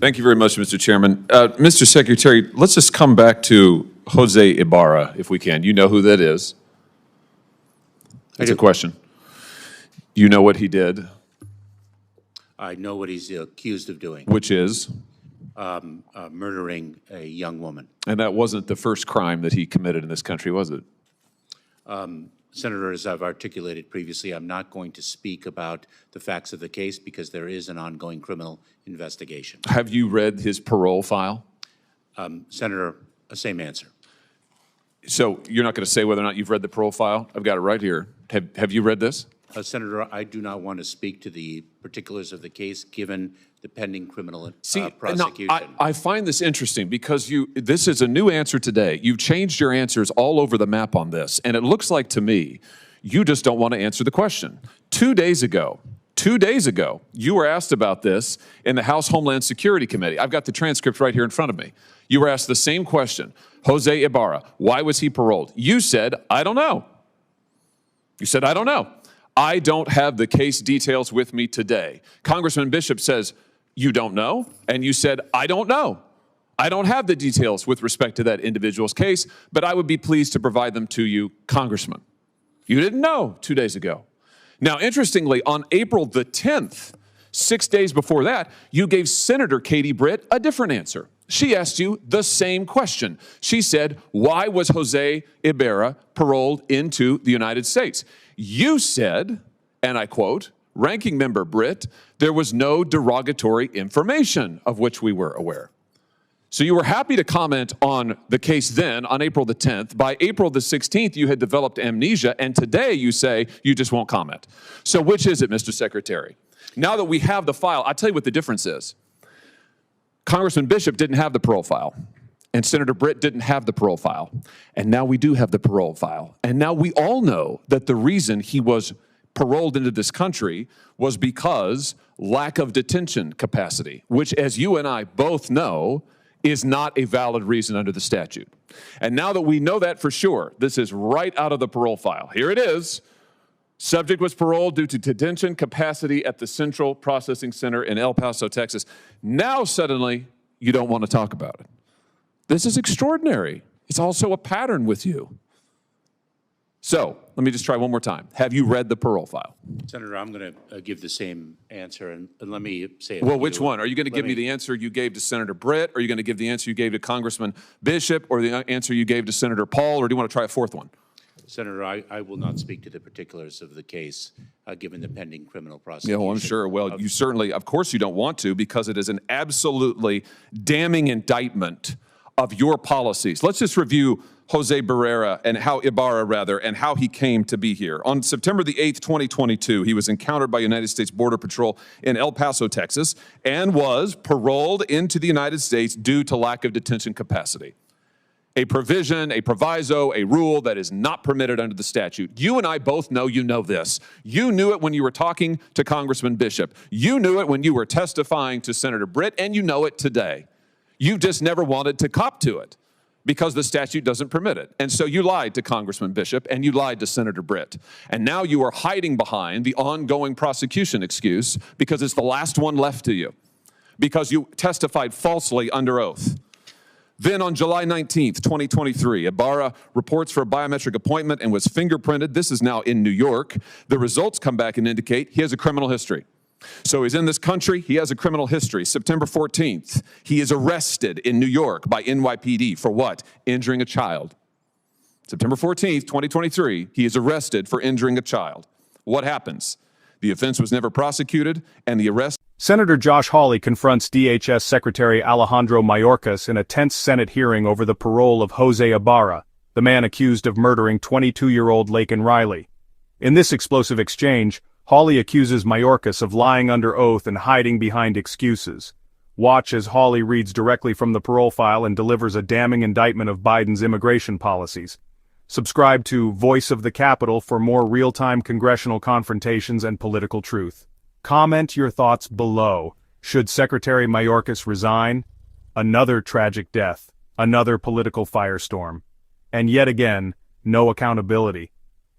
Thank you very much, Mr. Chairman. Mr. Secretary, let's just come back to Jose Ibarra, if we can. You know who that is. It's a question. You know what he did? I know what he's accused of doing. Which is? Murdering a young woman. And that wasn't the first crime that he committed in this country, was it? Senator, as I've articulated previously, I'm not going to speak about the facts of the case because there is an ongoing criminal investigation. Have you read his parole file? Senator, same answer. So you're not going to say whether or not you've read the parole file? I've got it right here. Have you read this? Senator, I do not want to speak to the particulars of the case given the pending criminal prosecution. Now, I find this interesting because this is a new answer today. You've changed your answers all over the map on this, and it looks like to me you just don't want to answer the question. 2 days ago, you were asked about this in the House Homeland Security Committee. I've got the transcript right here in front of me. You were asked the same question. Jose Ibarra, why was he paroled? You said, I don't know. You said, I don't know. I don't have the case details with me today. Congressman Bishop says, you don't know? And you said, I don't know. I don't have the details with respect to that individual's case, but I would be pleased to provide them to you, Congressman. You didn't know 2 days ago. Now, interestingly, on April the 10th, 6 days before that, you gave Senator Katie Britt a different answer. She asked you the same question. She said, why was Jose Ibarra paroled into the United States? You said, and I quote, Ranking Member Britt, there was no derogatory information of which we were aware. So you were happy to comment on the case then, on April the 10th. By April the 16th, you had developed amnesia, and today you say you just won't comment. So which is it, Mr. Secretary? Now that we have the file, I'll tell you what the difference is. Congressman Bishop didn't have the parole file, and Senator Britt didn't have the parole file, and now we do have the parole file. And now we all know that the reason he was paroled into this country was because lack of detention capacity, which, as you and I both know, is not a valid reason under the statute. And now that we know that for sure, this is right out of the parole file. Here it is. Subject was paroled due to detention capacity at the Central Processing Center in El Paso, Texas. Now suddenly you don't want to talk about it. This is extraordinary. It's also a pattern with you. So let me just try one more time. Have you read the parole file? Senator, I'm going to give the same answer, and let me say it. Well, which one? Are you going to give me the answer you gave to Senator Britt? Are you going to give the answer you gave to Congressman Bishop, or the answer you gave to Senator Paul, or do you want to try a fourth one? Senator, I will not speak to the particulars of the case, given the pending criminal prosecution. Yeah, well, I'm sure. Well, you certainly, of course you don't want to, because it is an absolutely damning indictment of your policies. Let's just review Jose Ibarra, and how he came to be here. On September the 8th, 2022, he was encountered by United States Border Patrol in El Paso, Texas, and was paroled into the United States due to lack of detention capacity. A provision, a proviso, a rule that is not permitted under the statute. You and I both know you know this. You knew it when you were talking to Congressman Bishop. You knew it when you were testifying to Senator Britt, and you know it today. You just never wanted to cop to it because the statute doesn't permit it. And so you lied to Congressman Bishop and you lied to Senator Britt. And now you are hiding behind the ongoing prosecution excuse because it's the last one left to you, because you testified falsely under oath. Then on July 19th, 2023, Ibarra reports for a biometric appointment and was fingerprinted. This is now in New York. The results come back and indicate he has a criminal history. So he's in this country, he has a criminal history. September 14th, he is arrested in New York by NYPD for what? Injuring a child. September 14th, 2023, he is arrested for injuring a child. What happens? The offense was never prosecuted, and the arrest... Senator Josh Hawley confronts DHS Secretary Alejandro Mayorkas in a tense Senate hearing over the parole of Jose Ibarra, the man accused of murdering 22-year-old Laken Riley. In this explosive exchange, Hawley accuses Mayorkas of lying under oath and hiding behind excuses. Watch as Hawley reads directly from the parole file and delivers a damning indictment of Biden's immigration policies. Subscribe to Voice of the Capitol for more real-time congressional confrontations and political truth. Comment your thoughts below. Should Secretary Mayorkas resign? Another tragic death, another political firestorm. And yet again, no accountability.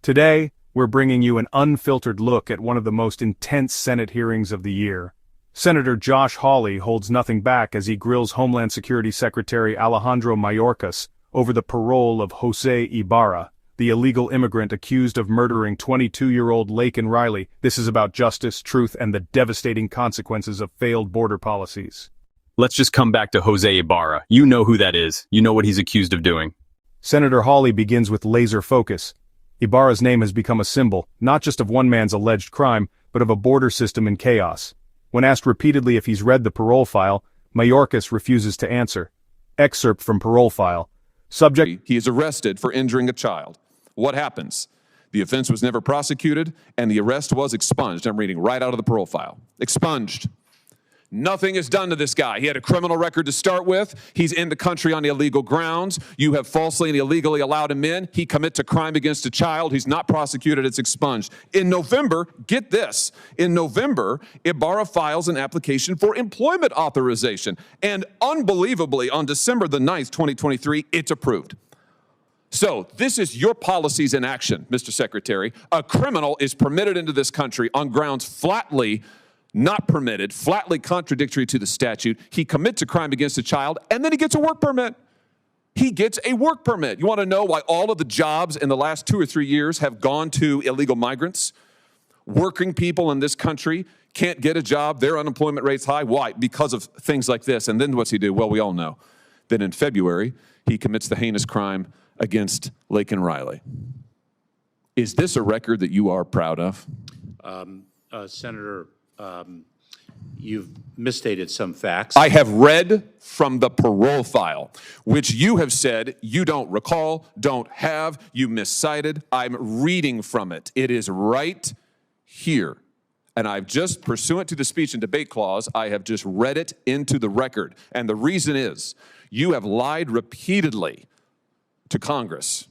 Today, we're bringing you an unfiltered look at one of the most intense Senate hearings of the year. Senator Josh Hawley holds nothing back as he grills Homeland Security Secretary Alejandro Mayorkas over the parole of Jose Ibarra, the illegal immigrant accused of murdering 22-year-old Laken Riley. This is about justice, truth, and the devastating consequences of failed border policies. Let's just come back to Jose Ibarra. You know who that is. You know what he's accused of doing. Senator Hawley begins with laser focus. Ibarra's name has become a symbol, not just of one man's alleged crime, but of a border system in chaos. When asked repeatedly if he's read the parole file, Mayorkas refuses to answer. Excerpt from parole file. Subject: He is arrested for injuring a child. What happens? The offense was never prosecuted, and the arrest was expunged. I'm reading right out of the parole file. Expunged. Nothing is done to this guy. He had a criminal record to start with. He's in the country on illegal grounds. You have falsely and illegally allowed him in. He commits a crime against a child. He's not prosecuted. It's expunged. In November, get this, in November, Ibarra files an application for employment authorization. And unbelievably, on December the 9th, 2023, it's approved. So this is your policies in action, Mr. Secretary. A criminal is permitted into this country on grounds flatly not permitted, flatly contradictory to the statute. He commits a crime against a child, and then he gets a work permit. He gets a work permit. You want to know why all of the jobs in the last 2 or 3 years have gone to illegal migrants? Working people in this country can't get a job. Their unemployment rate's high. Why? Because of things like this. And then what's he do? Well, we all know. Then in February, he commits the heinous crime against Laken Riley. Is this a record that you are proud of? Senator, you've misstated some facts. I have read from the parole file, which you have said you don't recall, don't have, you miscited. I'm reading from it. It is right here. And I've just, pursuant to the speech and debate clause, I have just read it into the record. And the reason is, you have lied repeatedly to Congress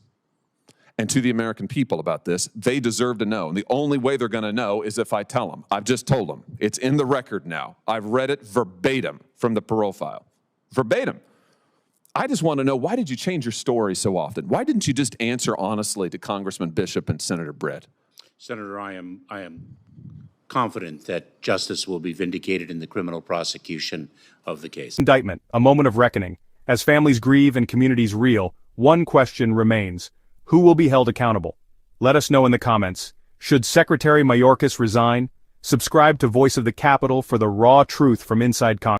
and to the American people about this. They deserve to know. And the only way they're going to know is if I tell them. I've just told them. It's in the record now. I've read it verbatim from the parole file. Verbatim. I just want to know, why did you change your story so often? Why didn't you just answer honestly to Congressman Bishop and Senator Britt? Senator, I am confident that justice will be vindicated in the criminal prosecution of the case. Indictment, a moment of reckoning. As families grieve and communities reel, one question remains. Who will be held accountable? Let us know in the comments. Should Secretary Mayorkas resign? Subscribe to Voice of the Capitol for the raw truth from inside Congress.